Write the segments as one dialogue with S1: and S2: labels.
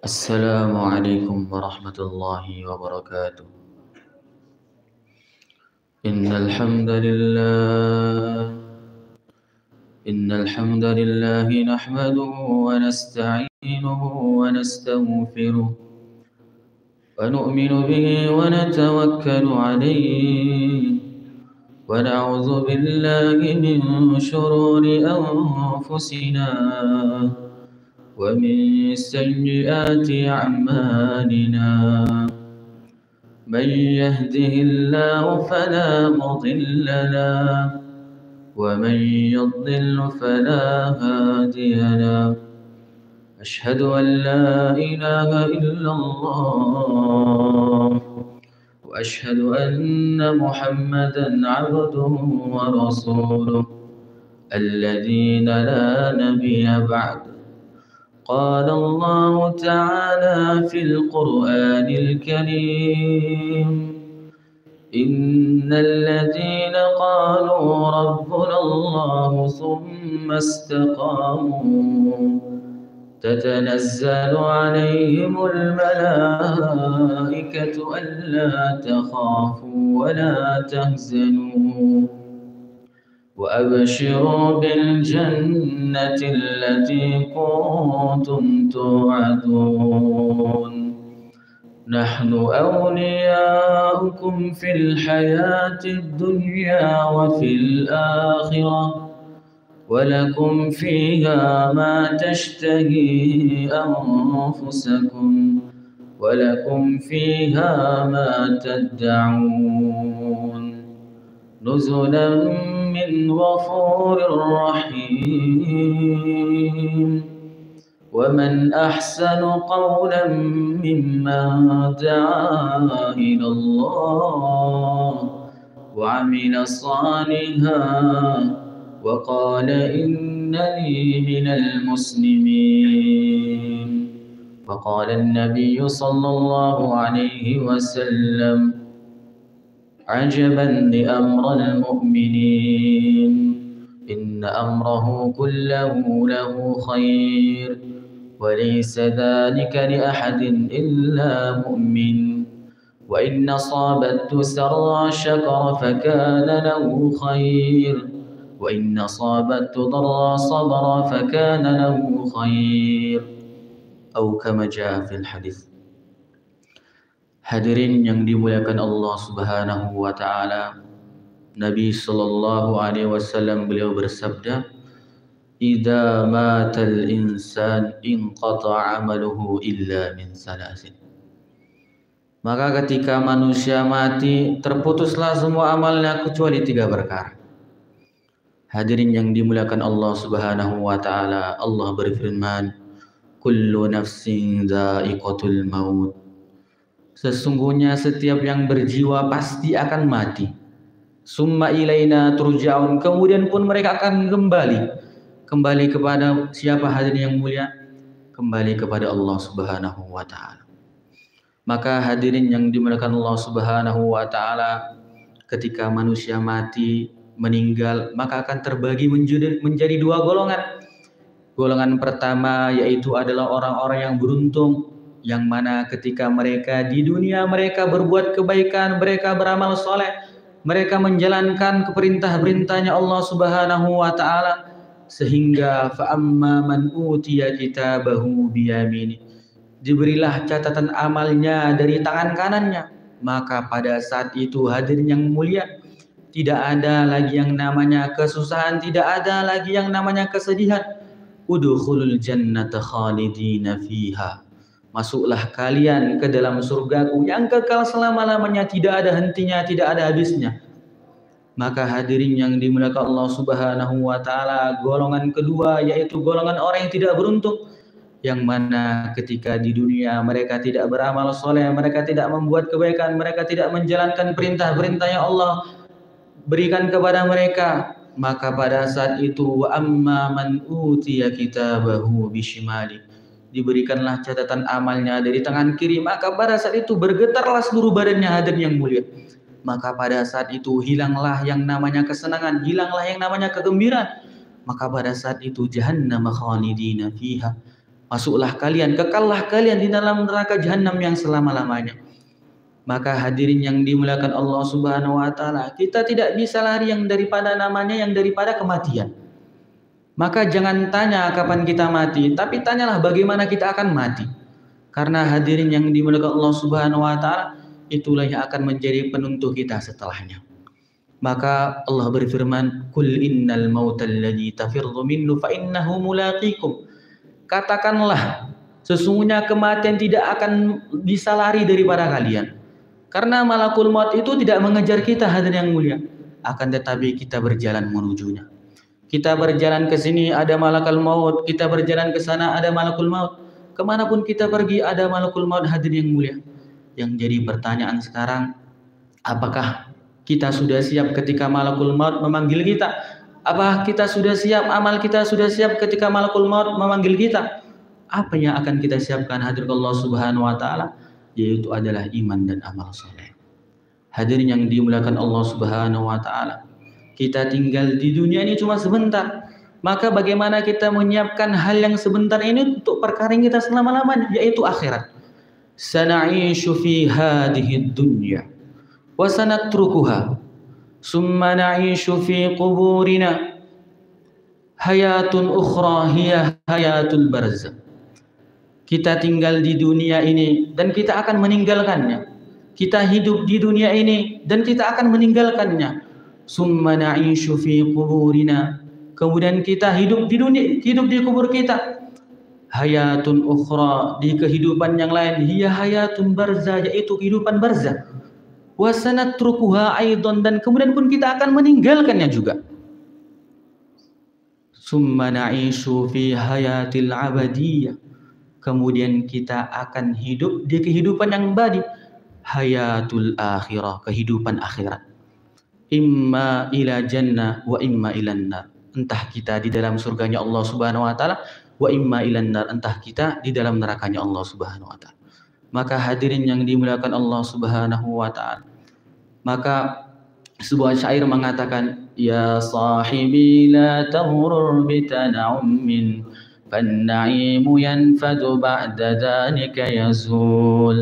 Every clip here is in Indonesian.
S1: السلام عليكم ورحمة الله وبركاته. إن الحمد لله إن الحمد لله نحمده ونستعينه ونستغفره ونؤمن به ونتوكل عليه ونعوذ بالله من شرور أنفسنا ومن سيئات أعمالنا. من يهده الله فلا مضل له ومن يضلل فلا هادي له. أشهد أن لا إله إلا الله وأشهد أن محمدا عبده ورسوله الذين لا نبي بعد. قال الله تعالى في القرآن الكريم: إن الذين قالوا ربنا الله ثم استقاموا تتنزل عليهم الملائكة ألا تخافوا ولا تحزنوا وأبشروا بالجنة التي كنتم توعدون. نحن أولياؤكم في الحياة الدنيا وفي الآخرة ولكم فيها ما تشتهي أنفسكم ولكم فيها ما تدعون. نزلا من غفور رحيم. ومن أحسن قولا ممن دعا إلى الله وعمل صالحا وقال إنني من المسلمين. وقال النبي صلى الله عليه وسلم: عجبا لأمر المؤمنين إن أمره كله له خير وليس ذلك لأحد إلا مؤمن وإن أصابته سرا شكر فكان له خير وإن أصابته ضرا صبر فكان له خير أو كما جاء في الحديث. Hadirin yang dimuliakan Allah Subhanahu wa taala, Nabi sallallahu alaihi wasallam beliau bersabda, "Idza matal insan inqata'a 'amaluhu illa min salasin." Maka ketika manusia mati, terputuslah semua amalnya kecuali 3 perkara. Hadirin yang dimuliakan Allah Subhanahu wa taala, Allah berfirman, "Kullu nafsin dha'iqatul maut." Sesungguhnya setiap yang berjiwa pasti akan mati. Summa ilaina turja'un. Kemudian pun mereka akan kembali kepada siapa hadirin yang mulia? Kembali kepada Allah Subhanahu wa taala. Maka hadirin yang dimuliakan Allah Subhanahu wa taala, ketika manusia mati, meninggal, maka akan terbagi menjadi 2 golongan. Golongan pertama yaitu adalah orang-orang yang beruntung, yang mana ketika mereka di dunia mereka berbuat kebaikan, mereka beramal soleh, mereka menjalankan perintah-perintahnya Allah Subhanahu wa taala, sehingga fa amma man utiya kitabahu biyamini, diberilah catatan amalnya dari tangan kanannya, maka pada saat itu hadirin yang mulia, tidak ada lagi yang namanya kesusahan, tidak ada lagi yang namanya kesedihan. Udkhulul jannata khalidina fiha. Masuklah kalian ke dalam surgaku yang kekal selama-lamanya, tidak ada hentinya, tidak ada habisnya. Maka hadirin yang dimuliakan Allah Subhanahu wa taala, golongan kedua yaitu golongan orang yang tidak beruntung, yang mana ketika di dunia mereka tidak beramal soleh, mereka tidak membuat kebaikan, mereka tidak menjalankan perintah-perintah yang Allah berikan kepada mereka, maka pada saat itu wa amma man utiya kitabahu bishimali, diberikanlah catatan amalnya dari tangan kiri, maka pada saat itu bergetarlah seluruh badannya hadirin yang mulia. Maka pada saat itu hilanglah yang namanya kesenangan, hilanglah yang namanya kegembiraan. Maka pada saat itu jahannam khalidina fiha, masuklah kalian, kekallah kalian di dalam neraka jahanam yang selama-lamanya. Maka hadirin yang dimuliakan Allah Subhanahu wa taala, kita tidak bisa lari yang daripada namanya yang daripada kematian. Maka jangan tanya kapan kita mati, tapi tanyalah bagaimana kita akan mati. Karena hadirin yang dimuliakan Allah Subhanahu wa taala, itulah yang akan menjadi penuntut kita setelahnya. Maka Allah berfirman, "Qul innal mautal ladzi tafirru minhu fa innahu mulaqikum." Katakanlah, sesungguhnya kematian tidak akan bisa lari daripada kalian. Karena malakul maut itu tidak mengejar kita, hadirin yang mulia. Akan tetapi kita berjalan menujunya. Kita berjalan ke sini ada malakul maut, kita berjalan ke sana ada malakul maut. Kemanapun kita pergi ada malakul maut, hadirin yang mulia. Yang jadi pertanyaan sekarang, apakah kita sudah siap ketika malakul maut memanggil kita? Apakah kita sudah siap, amal kita sudah siap ketika malakul maut memanggil kita? Apa yang akan kita siapkan, hadirin Allah Subhanahu wa taala? Yaitu adalah iman dan amal soleh. Hadirin yang dimuliakan Allah Subhanahu wa taala, kita tinggal di dunia ini cuma sebentar. Maka bagaimana kita menyiapkan hal yang sebentar ini untuk perkara yang kita selama-lamanya, yaitu akhirat. Sana'ishu fi hadhihi dunya wa sanatrukuha summa na'ishu fi quburina hayatun ukhra hiya hayatul barzakh. Kita tinggal di dunia ini dan kita akan meninggalkannya. Kita hidup di dunia ini dan kita akan meninggalkannya. Summa na'ishu fi quburina. Kemudian kita hidup di dunia, hidup di kubur kita. Hayatun ukhra, di kehidupan yang lain. Hiya hayatun barzah, yaitu kehidupan barzah. Wa sanatrukuha aidan, dan kemudian pun kita akan meninggalkannya juga. Summa na'ishu fi hayatil abadiyah. Kemudian kita akan hidup di kehidupan yang abadi, hayatul akhirah, kehidupan akhirat. Imma ila jannah wa imma ilan nar. Entah kita di dalam surganya Allah Subhanahu wa taala, wa imma ilan nar, entah kita di dalam nerakanya Allah Subhanahu wa taala. Maka hadirin yang dimuliakan Allah Subhanahu wa taala, maka sebuah syair mengatakan, ya sahibi la taghurur bitana'ummin فالنعيم ينفد بعد ذلك يزول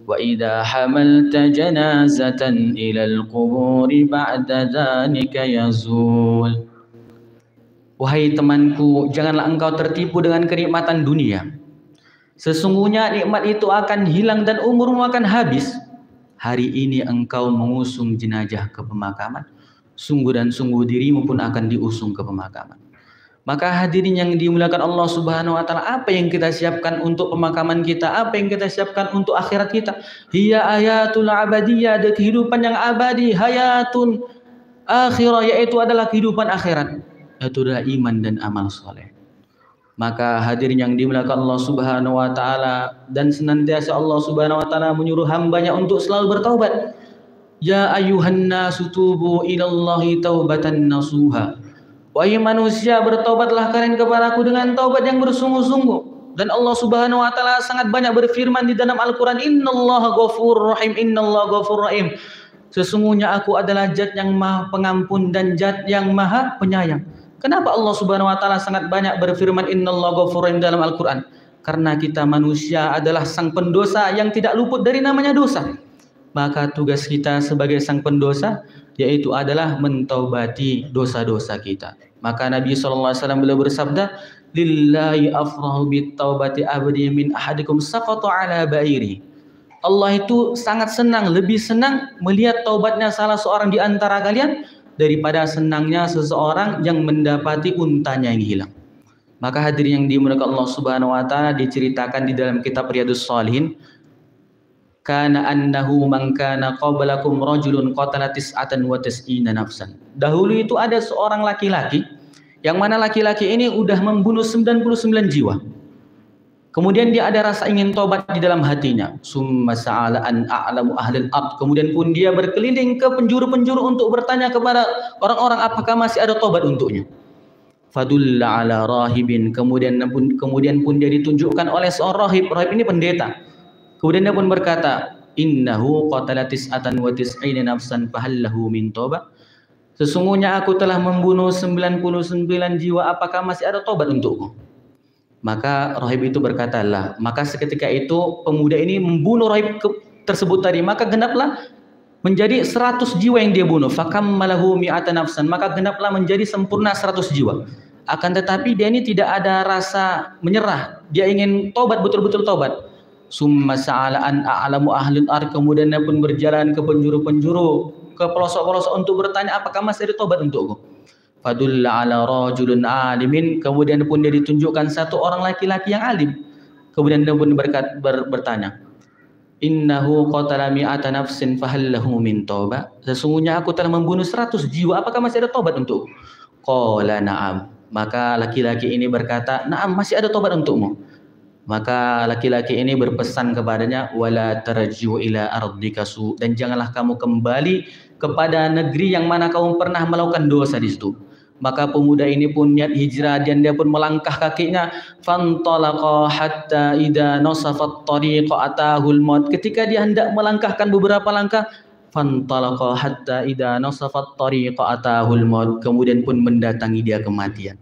S1: وإذا حملت جنازة إلى القبور بعد ذلك يزول. Wahai temanku, janganlah engkau tertipu dengan kenikmatan dunia. Sesungguhnya nikmat itu akan hilang dan umurmu akan habis. Hari ini engkau mengusung jenazah ke pemakaman, sungguh dan sungguh dirimu pun akan diusung ke pemakaman. Maka hadirin yang dimuliakan Allah Subhanahu wa taala, apa yang kita siapkan untuk pemakaman kita? Apa yang kita siapkan untuk akhirat kita? Hiya ayatul abadiyah, ada kehidupan yang abadi, hayatun akhirah, yaitu adalah kehidupan akhirat, yaitu adalah iman dan amal soleh. Maka hadirin yang dimuliakan Allah Subhanahu wa taala, dan senantiasa Allah Subhanahu wa taala menyuruh hambanya untuk selalu bertaubat. Ya ayyuhan nasu tubu ilallahi taubatan nasuha. Wahai manusia, bertobatlah kalian kepadaku dengan taubat yang bersungguh-sungguh. Dan Allah Subhanahu wa taala sangat banyak berfirman di dalam Al-Qur'an, innallaha ghafurur rahim, innallaha ghafurur rahim. Sesungguhnya aku adalah Zat yang Maha Pengampun dan Zat yang Maha Penyayang. Kenapa Allah Subhanahu wa taala sangat banyak berfirman innallaha ghafurur rahim dalam Al-Qur'an? Karena kita manusia adalah sang pendosa yang tidak luput dari namanya dosa. Maka tugas kita sebagai sang pendosa yaitu adalah mentaubati dosa-dosa kita. Maka Nabi SAW beliau bersabda, lillahi afrahu bittaubati abdi min ahadikum saqata ala ba'iri. Allah itu sangat senang, lebih senang melihat taubatnya salah seorang di antara kalian daripada senangnya seseorang yang mendapati untanya yang hilang. Maka hadirin yang dimuliakan Allah Subhanahu wa taala, diceritakan di dalam kitab Riyadhus Shalihin, kana annahu man kana qablakum rajulun qatala tis'atan wa tis'ina nafsan. Dahulu itu ada seorang laki-laki yang mana laki-laki ini udah membunuh 99 jiwa. Kemudian dia ada rasa ingin tobat di dalam hatinya. Summa sa'ala an a'lamu ahlil ard. Kemudian pun dia berkeliling ke penjuru-penjuru untuk bertanya kepada orang-orang apakah masih ada tobat untuknya. Fadulla ala rahibin. Kemudian pun dia ditunjukkan oleh seorang rahib. Rahib ini pendeta. Kemudian dia pun berkata, innahu qatala tis'atan wa tis'ina nafsan fahallahu min toba. Sesungguhnya aku telah membunuh 99 jiwa, apakah masih ada tobat untukku? Maka rahib itu berkata, lah, maka seketika itu pemuda ini membunuh rahib tersebut tadi, maka genaplah menjadi 100 jiwa yang dia bunuh. Fakammalahu mi'ata nafsan, maka genaplah menjadi sempurna 100 jiwa. Akan tetapi dia ini tidak ada rasa menyerah, dia ingin tobat, betul-betul tobat. Summa sa'ala an a'lamu ahlul ar, kemudian dia pun berjalan ke penjuru-penjuru, ke pelosok-pelosok untuk bertanya, apakah masih ada tobat untukku? Fadulla ala rajulun alimin, kemudian pun dia ditunjukkan satu orang laki-laki yang alim. Kemudian dia pun bertanya, innahu qatala mi'ata nafsin fahal lahu min tauba, sesungguhnya aku telah membunuh 100 jiwa, apakah masih ada tobat untukku? Qala na'am, maka laki-laki ini berkata, na'am, masih ada tobat untukmu. Maka laki-laki ini berpesan kepadanya, wala tarji'u ila ardika su, dan janganlah kamu kembali kepada negeri yang mana kamu pernah melakukan dosa di situ. Maka pemuda ini pun niat hijrah dan dia pun melangkah kakinya. Fantalaqa hatta idza nasafat tariqa atahul maut. Ketika dia hendak melangkahkan beberapa langkah, fantalaqa hatta idza nasafat tariqa atahul maut, kemudian pun mendatangi dia kematian.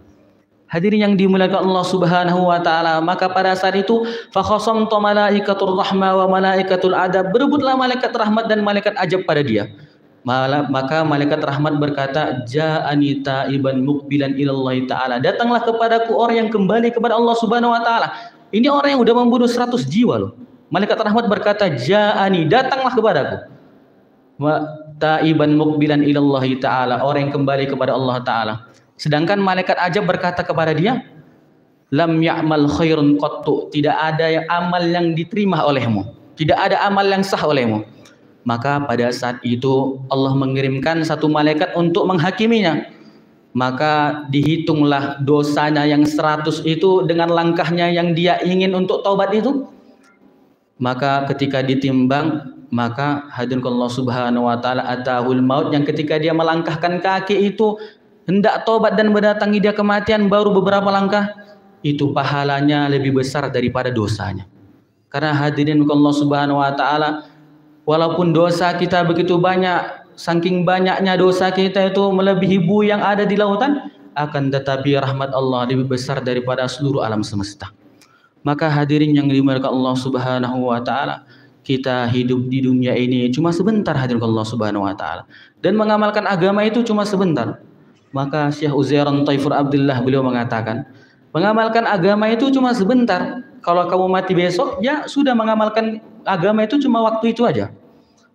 S1: Hadirin yang dimuliakan Allah Subhanahu wa taala, maka pada saat itu fa khasamtu malaikatur rahmah wa malaikatul adab, berebutlah malaikat rahmat dan malaikat ajab pada dia. Maka malaikat rahmat berkata, ja'ani ta'iban muqbilan ilallahi ta'ala, datanglah kepadaku orang yang kembali kepada Allah Subhanahu wa taala. Ini orang yang sudah membunuh 100 jiwa loh. Malaikat rahmat berkata, ja'ani, datanglah kepadaku. Wa ta'iban muqbilan ilallahi ta'ala, orang yang kembali kepada Allah taala. Sedangkan malaikat ajab berkata kepada dia, lam ya'mal khairun qattu, tidak ada amal yang diterima olehmu, tidak ada amal yang sah olehmu. Maka pada saat itu Allah mengirimkan satu malaikat untuk menghakiminya. Maka dihitunglah dosanya yang 100 itu dengan langkahnya yang dia ingin untuk taubat itu. Maka ketika ditimbang, maka hadirin Allah Subhanahu wa taala atahul maut, yang ketika dia melangkahkan kaki itu hendak taubat dan mendatangi dia kematian, baru beberapa langkah itu pahalanya lebih besar daripada dosanya. Karena hadirin Allah Subhanahu wa taala, walaupun dosa kita begitu banyak, saking banyaknya dosa kita itu melebihi buih yang ada di lautan, akan tetapi rahmat Allah lebih besar daripada seluruh alam semesta. Maka hadirin yang dimuliakan Allah Subhanahu wa taala, kita hidup di dunia ini cuma sebentar hadirin Allah Subhanahu wa taala, dan mengamalkan agama itu cuma sebentar. Maka Syekh Uzairan Taifur Abdullah beliau mengatakan, mengamalkan agama itu cuma sebentar. Kalau kamu mati besok, ya sudah, mengamalkan agama itu cuma waktu itu aja.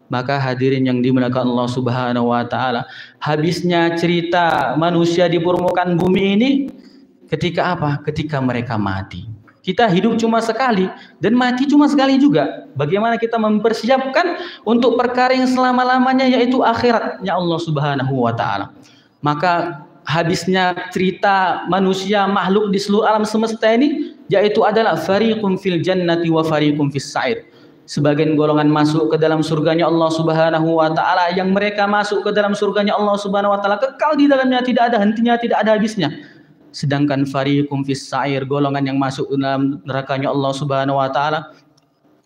S1: Maka hadirin yang dimuliakan Allah Subhanahu wa taala, habisnya cerita manusia di permukaan bumi ini ketika apa? Ketika mereka mati. Kita hidup cuma sekali dan mati cuma sekali juga. Bagaimana kita mempersiapkan untuk perkara yang selama-lamanya, yaitu akhiratnya Allah Subhanahu wa taala. Maka habisnya cerita manusia makhluk di seluruh alam semesta ini, yaitu adalah fariqum fil jannati wa fariqum fis sa'ir. Sebagian golongan masuk ke dalam surganya Allah Subhanahu wa taala, yang mereka masuk ke dalam surganya Allah Subhanahu wa taala kekal di dalamnya, tidak ada hentinya, tidak ada habisnya. Sedangkan fariqum fis sa'ir, golongan yang masuk ke dalam nerakanya Allah Subhanahu wa taala,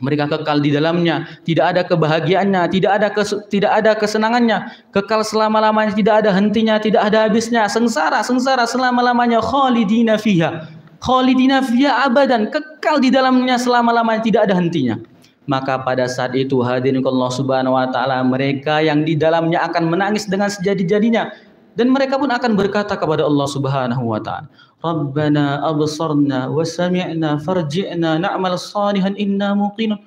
S1: mereka kekal di dalamnya, tidak ada kebahagiaannya, tidak ada kesenangannya, kekal selama-lamanya, tidak ada hentinya, tidak ada habisnya, sengsara selama-lamanya, khalidina fiha abadan, kekal di dalamnya selama-lamanya, tidak ada hentinya. Maka pada saat itu hadirin Allah Subhanahu wa taala, mereka yang di dalamnya akan menangis dengan sejadi-jadinya, dan mereka pun akan berkata kepada Allah Subhanahu wa taala, Rabbana absarna wa sami'na farji'na na'mal salihan inna muqinun.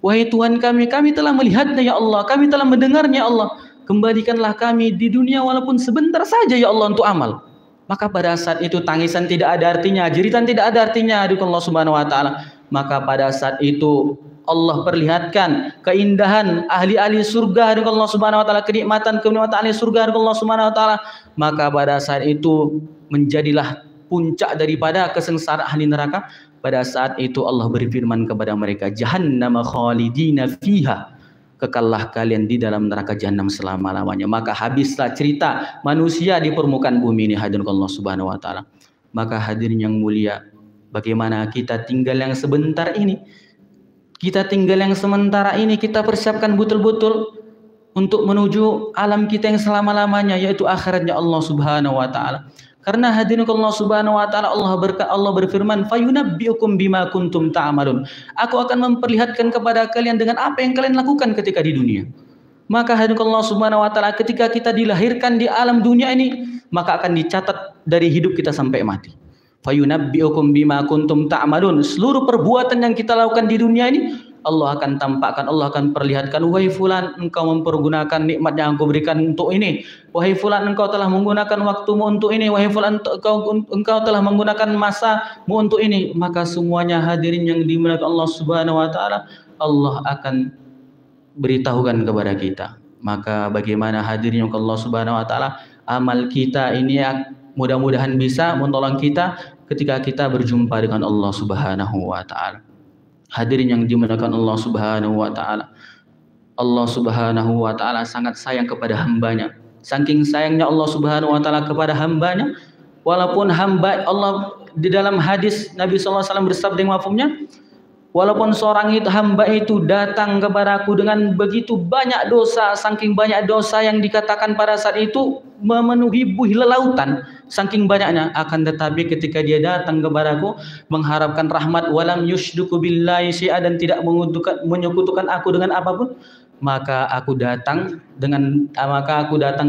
S1: Wahai Tuhan kami telah melihatnya ya Allah, kami telah mendengarnya ya Allah, kembalikanlah kami di dunia walaupun sebentar saja ya Allah untuk amal. Maka pada saat itu tangisan tidak ada artinya, jeritan tidak ada artinya di Allah Subhanahu wa taala. Maka pada saat itu Allah perlihatkan keindahan ahli-ahli surga dari Allah Subhanahu wa taala, kenikmatan ahli surga dari Allah Subhanahu wa taala. Maka pada saat itu menjadilah puncak daripada kesengsaraan ahli neraka. Pada saat itu Allah berfirman kepada mereka, jahannam khalidina fiha, kekallah kalian di dalam neraka jahanam selama-lamanya. Maka habislah cerita manusia di permukaan bumi ini hadirin Allah Subhanahu wa taala. Maka hadirin yang mulia, bagaimana kita tinggal yang sebentar ini? Kita tinggal yang sementara ini, kita persiapkan betul-betul untuk menuju alam kita yang selama-lamanya, yaitu akhiratnya Allah Subhanahu wa taala. Karena hadirin Allah Subhanahu wa taala, Allah berfirman, "Fayunabbiukum bima kuntum ta'malun." Aku akan memperlihatkan kepada kalian dengan apa yang kalian lakukan ketika di dunia. Maka hadirin Allah Subhanahu wa taala, ketika kita dilahirkan di alam dunia ini, maka akan dicatat dari hidup kita sampai mati. Fayunabbiukum bima kuntum ta'malun. Seluruh perbuatan yang kita lakukan di dunia ini Allah akan tampakkan, Allah akan perlihatkan, wahai fulan, engkau mempergunakan nikmat yang aku berikan untuk ini. Wahai fulan, engkau telah menggunakan waktumu untuk ini. Wahai fulan, engkau telah menggunakan masamu untuk ini. Maka semuanya hadirin yang dimuliakan Allah Subhanahu wa taala, Allah akan beritahukan kepada kita. Maka bagaimana hadirin yang Allah Subhanahu wa taala, amal kita ini mudah-mudahan bisa menolong kita ketika kita berjumpa dengan Allah Subhanahu wa taala. Hadirin yang dimuliakan Allah Subhanahu wa taala, Allah Subhanahu wa taala sangat sayang kepada hambanya. Saking sayangnya Allah Subhanahu wa taala kepada hambanya, walaupun hamba Allah, di dalam hadis Nabi sallallahu alaihi wasallam bersabda yang mafhumnya, walaupun seorang hamba itu datang kepadaku dengan begitu banyak dosa, saking banyak dosa yang dikatakan pada saat itu memenuhi buih lautan, saking banyaknya, akan tetapi ketika dia datang kepadaku mengharapkan rahmat, walam yusyriku billahi syai'an, dan tidak menyekutukan aku dengan apapun, maka aku datang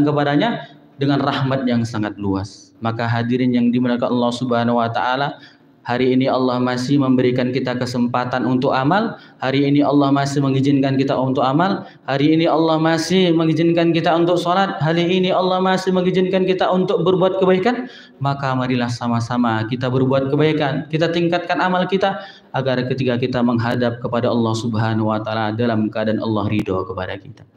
S1: kepadanya dengan rahmat yang sangat luas. Maka hadirin yang dimuliakan Allah Subhanahu wa taala, hari ini Allah masih memberikan kita kesempatan untuk amal. Hari ini Allah masih mengizinkan kita untuk amal. Hari ini Allah masih mengizinkan kita untuk sholat. Hari ini Allah masih mengizinkan kita untuk berbuat kebaikan. Maka marilah sama-sama kita berbuat kebaikan. Kita tingkatkan amal kita agar ketika kita menghadap kepada Allah Subhanahu wa taala dalam keadaan Allah ridho kepada kita.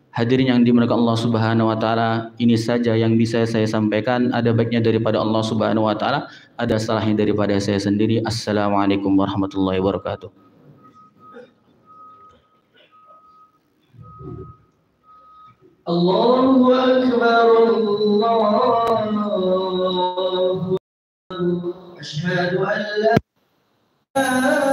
S1: Hadirin yang dimuliakan Allah Subhanahu wa taala, ini saja yang bisa saya sampaikan. Ada baiknya daripada Allah Subhanahu wa taala, ada salahnya daripada saya sendiri. Assalamualaikum warahmatullahi wabarakatuh. Allahu akbar, Allahu akbar. Asyhadu an la